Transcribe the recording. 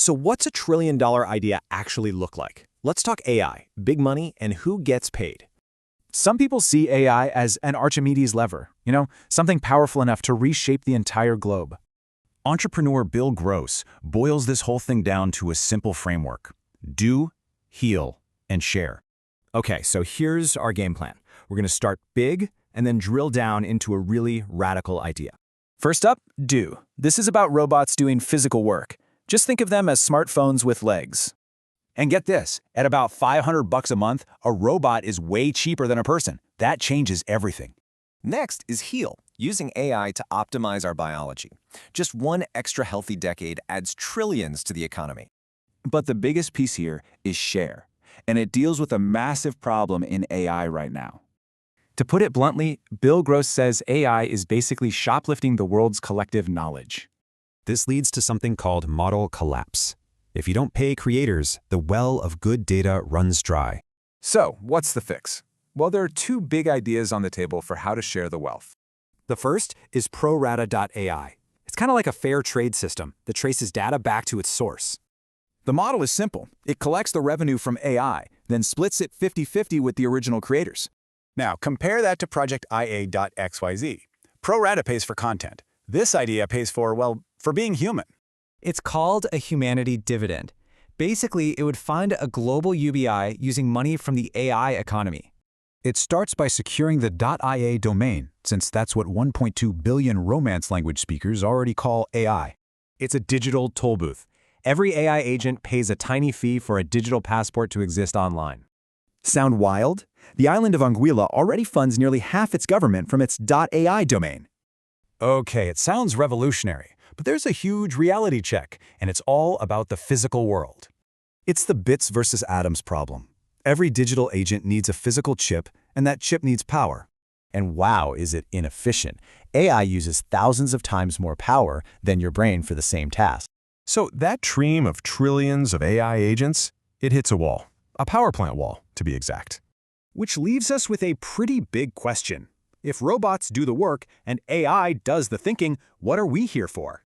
So what's a trillion-dollar idea actually look like? Let's talk AI, big money, and who gets paid. Some people see AI as an Archimedes lever, something powerful enough to reshape the entire globe. Entrepreneur Bill Gross boils this whole thing down to a simple framework: do, heal, and share. Okay, so here's our game plan. We're going to start big and then drill down into a really radical idea. First up, do. This is about robots doing physical work. Just think of them as smartphones with legs. And get this, at about $500 a month, a robot is way cheaper than a person. That changes everything. Next is heal, using AI to optimize our biology. Just one extra healthy decade adds trillions to the economy. But the biggest piece here is share, and it deals with a massive problem in AI right now. To put it bluntly, Bill Gross says AI is basically shoplifting the world's collective knowledge. This leads to something called model collapse. If you don't pay creators, the well of good data runs dry. So, what's the fix? Well, there are two big ideas on the table for how to share the wealth. The first is prorata.ai. It's kind of like a fair trade system that traces data back to its source. The model is simple. It collects the revenue from AI, then splits it 50-50 with the original creators. Now, compare that to Project IA.xyz. Pro-rata pays for content. This idea pays for being human. It's called a humanity dividend. Basically, it would fund a global UBI using money from the AI economy. It starts by securing the .ia domain, since that's what 1.2 billion Romance language speakers already call AI. It's a digital toll booth. Every AI agent pays a tiny fee for a digital passport to exist online. Sound wild? The island of Anguilla already funds nearly half its government from its .ai domain. Okay, it sounds revolutionary, but there's a huge reality check, and it's all about the physical world. It's the bits versus atoms problem. Every digital agent needs a physical chip, and that chip needs power. And wow, is it inefficient. AI uses thousands of times more power than your brain for the same task. So that dream of trillions of AI agents, it hits a wall. A power plant wall, to be exact. Which leaves us with a pretty big question. If robots do the work and AI does the thinking, what are we here for?